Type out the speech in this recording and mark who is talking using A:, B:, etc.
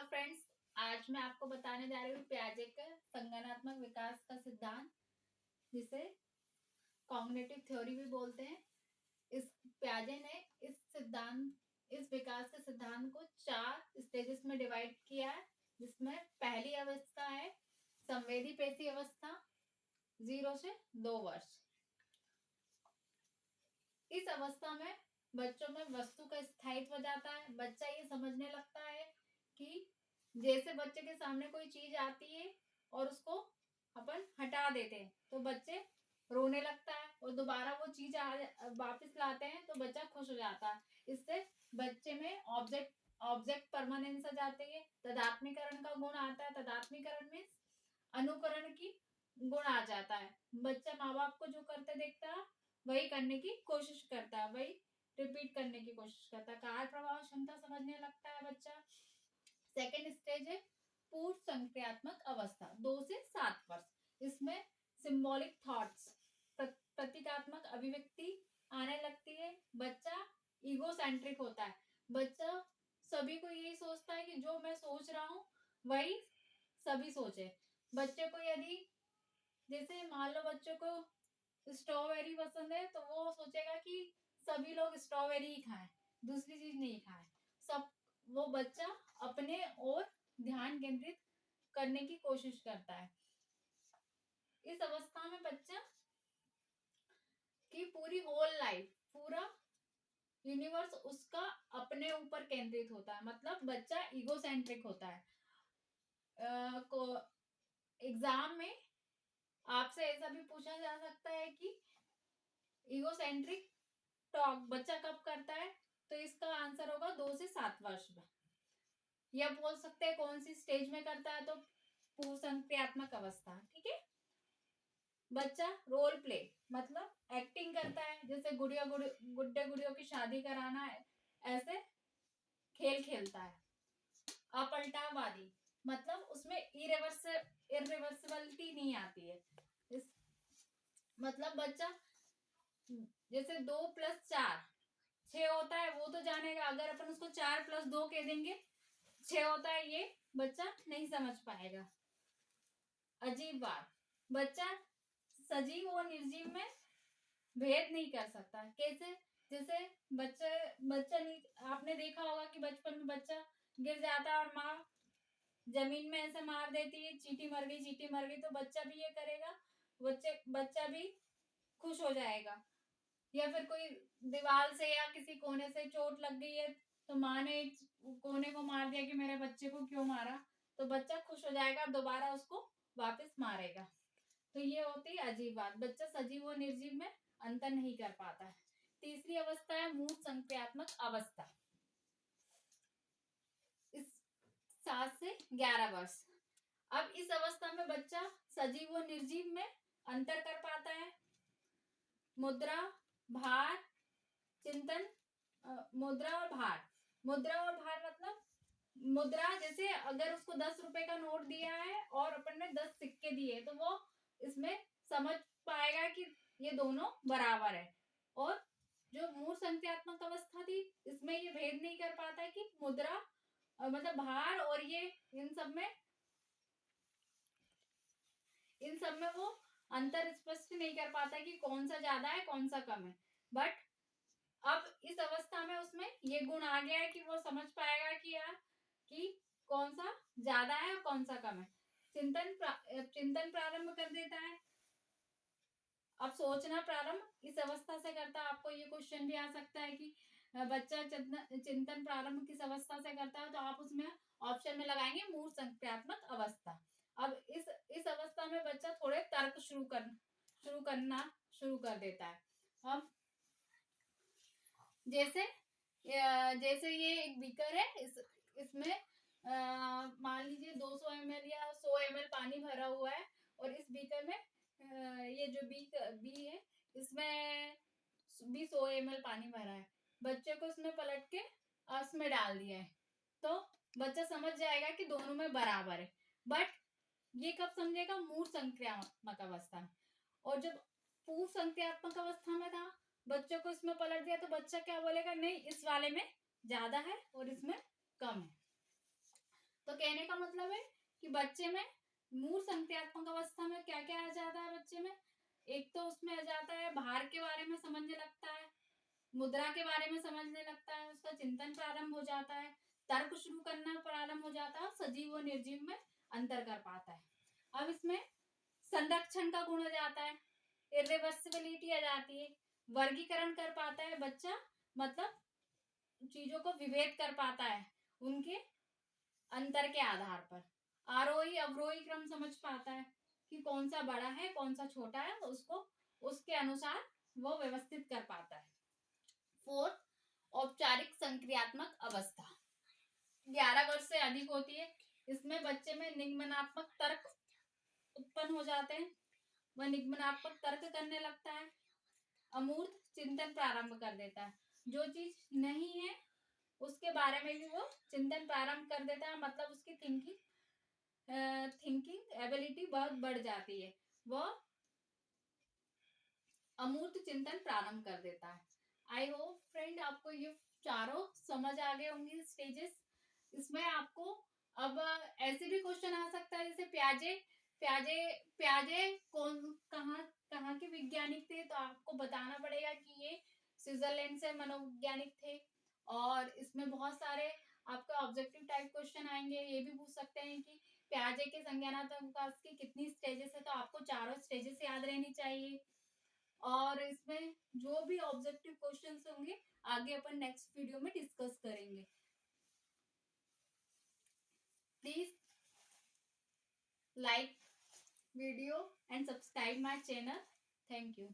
A: Hello friends. आज मैं आपको बताने जा रही हूँ पियाजे का संज्ञानात्मक विकास का सिद्धांत, जिसे कॉग्निटिव थ्योरी भी बोलते हैं। इस पियाजे ने इस विकास के सिद्धांत को 4 स्टेजेस में डिवाइड किया है, जिसमें पहली अवस्था है संवेदी पेशी अवस्था 0 से 2 वर्ष। इस अवस्था में बच्चों में वस्तु का स्थायित्व जाता है। बच्चा ये समझने लगता है कि जैसे बच्चे के सामने कोई चीज आती है और उसको अपन हटा देते हैं तो बच्चे रोने लगता है, और दोबारा वो चीज वापस लाते हैं तो बच्चा खुश हो जाता है। इससे बच्चे में ऑब्जेक्ट परमानेंस आ जाती है। तदात्मीकरण का गुण आता है। तदात्मीकरण में अनुकरण की गुण आ जाता है। बच्चा माँ बाप को जो करते देखता है वही करने की कोशिश करता है, वही रिपीट करने की कोशिश करता है। कार्य प्रभाव क्षमता समझने लगता है बच्चा। सेकेंड स्टेज है पूर्व संक्रियात्मक अवस्था 2 से 7 वर्ष। इसमें सिंबॉलिक थॉट्स प्रतीकात्मक अभिव्यक्ति आने लगती है। बच्चा ईगो सेंट्रिक होता है। बच्चा सभी को यही सोचता है कि जो मैं सोच रहा हूँ वही सभी सोचे। बच्चे को यदि जैसे मान लो बच्चों को स्ट्रॉबेरी पसंद है तो वो सोचेगा कि सभी लोग स्ट्रॉबेरी ही खाएं, दूसरी चीज नहीं खाएं। सब वो बच्चा अपने और ध्यान केंद्रित करने की कोशिश करता है। इस अवस्था में बच्चा की पूरी होल लाइफ, पूरा यूनिवर्स उसका अपने ऊपर केंद्रित होता है। मतलब बच्चा ईगोसेंट्रिक होता है। एग्जाम में आपसे ऐसा भी पूछा जा सकता है कि ईगोसेंट्रिक टॉक बच्चा कब करता है, तो इसका आंसर होगा 2 से 7 वर्ष में। या बोल सकते हैं कौन सी स्टेज में करता है, तो पूर्व संक्रियात्मक अवस्था। ठीक है। बच्चा रोल प्ले मतलब एक्टिंग करता है, जैसे गुड्डे गुड़ियों की शादी कराना है, ऐसे खेल खेलता है। अपलटावादी मतलब उसमें इरिवर्सिबिलिटी नहीं आती है। इस मतलब बच्चा जैसे 2 + 4 6 होता है, वो तो जानेगा। अगर अपन उसको 4 + 2 कह देंगे 6 होता है, ये बच्चा नहीं समझ पाएगा। अजीब बात, बच्चा सजीव और निर्जीव में भेद नहीं कर सकता। कैसे? जैसे बच्चा नहीं, आपने देखा होगा कि बचपन में बच्चा गिर जाता है और माँ जमीन में ऐसे मार देती है, चींटी मर गई, चींटी मर गई, तो बच्चा भी ये करेगा। बच्चा भी खुश हो जाएगा। या फिर कोई दीवार से या किसी कोने से चोट लग गई है तो माँ ने कोने को मार दिया कि मेरे बच्चे को क्यों मारा, तो बच्चा खुश हो जाएगा, दोबारा उसको वापस मारेगा। तो ये होती है अजीब बात, बच्चा सजीव और निर्जीव में अंतर नहीं कर पाता है। तीसरी अवस्था है मूर्त संक्रियात्मक अवस्था, इस 7 से 11 वर्ष। अब इस अवस्था में बच्चा सजीव और निर्जीव में अंतर कर पाता है। मुद्रा, भार, चिंतन। मुद्रा और भार मतलब मुद्रा, जैसे अगर उसको 10 रुपए का नोट दिया है और अपन ने 10 सिक्के दिए, तो वो इसमें समझ पाएगा कि ये दोनों बराबर है। और जो मूल संख्यात्मक अवस्था थी, इसमें ये भेद नहीं कर पाता है कि मुद्रा मतलब भार और ये इन सब में वो अंतर स्पष्ट नहीं कर पाता कि कौन सा ज्यादा है कौन सा कम है। बट अब इस अवस्था में उसमें ये गुण आ गया है कि वो समझ पाएगा कि यार कि कौन सा ज्यादा है और कौन सा कम है। चिंतन प्रारंभ कर देता है। अब सोचना प्रारंभ इस अवस्था से करता है। आपको ये क्वेश्चन भी आ सकता है कि बच्चा चिंतन प्रारंभ किस अवस्था से करता है, तो आप उसमें ऑप्शन में लगाएंगे मूल संक्रियात्मक अवस्था। अब इस अवस्था में बच्चा थोड़े तर्क करना शुरू कर देता है। अब जैसे ये एक बीकर है, इसमें मान लीजिए 200 ml या 100 ml पानी भरा हुआ है, और इस बीकर में ये जो बी है, इसमें भी 100 ml पानी भरा है। बच्चे को उसमें पलट के उसमें डाल दिया है, तो बच्चा समझ जाएगा कि दोनों में बराबर है। बट ये कब समझेगा? मूल संक्रियात्मक अवस्था में। और जब पूर्व संक्रियात्मक अवस्था में था, बच्चों को इसमें पलट दिया, तो बच्चा क्या बोलेगा? नहीं, इस वाले में ज्यादा है और इसमें कम है। तो कहने का मतलब है कि बच्चे में मूल संक्रियात्मक अवस्था में क्या क्या आ जाता है बच्चे में। एक तो उसमें आ जाता है भार के बारे में समझने लगता है, मुद्रा के बारे में समझने लगता है, उसका चिंतन प्रारंभ हो जाता है, तर्क शुरू करना प्रारंभ हो जाता है, सजीव और निर्जीव में अंतर कर पाता है। अब इसमें संरक्षण का गुण आ जाता है, इरिवर्सिबिलिटी आ जाती है, वर्गीकरण कर पाता है बच्चा, मतलब चीजों को विभेद कर पाता है उनके अंतर के आधार पर, आरोही अवरोही क्रम समझ पाता है कि कौन सा बड़ा है कौन सा छोटा है, उसको उसके अनुसार वो व्यवस्थित कर पाता है। फोर्थ, औपचारिक संक्रियात्मक अवस्था 11 वर्ष से अधिक होती है। इसमें बच्चे में निगमनात्मक तर्क उत्पन्न हो जाते हैं, वह निगमनात्मक तर्क करने लगता है, अमूर्त चिंतन प्रारंभ कर देता है, जो चीज नहीं है उसके बारे में भी वो चिंतन प्रारंभ कर देता है, मतलब उसकी थिंकिंग एबिलिटी बहुत बढ़ जाती है, वह अमूर्त चिंतन प्रारंभ कर देता है। आई होप फ्रेंड आपको ये चारों समझ आ गए होंगे स्टेजेस। इसमें आपको अब ऐसे भी क्वेश्चन आ सकता है जैसे प्याजे प्याजे प्याजे कौन कहाँ कहाँ के वैज्ञानिक थे, तो आपको बताना पड़ेगा कि ये स्विट्जरलैंड से मनोवैज्ञानिक थे। और इसमें बहुत सारे आपका ऑब्जेक्टिव टाइप क्वेश्चन आएंगे, ये भी पूछ सकते हैं कि प्याजे के संज्ञानात्मक विकास की कितनी स्टेजेस है, तो आपको चारों स्टेजेस याद रहनी चाहिए। और इसमें जो भी ऑब्जेक्टिव क्वेश्चंस होंगे आगे अपन नेक्स्ट वीडियो में डिस्कस करेंगे। Please like video and subscribe my channel. Thank you.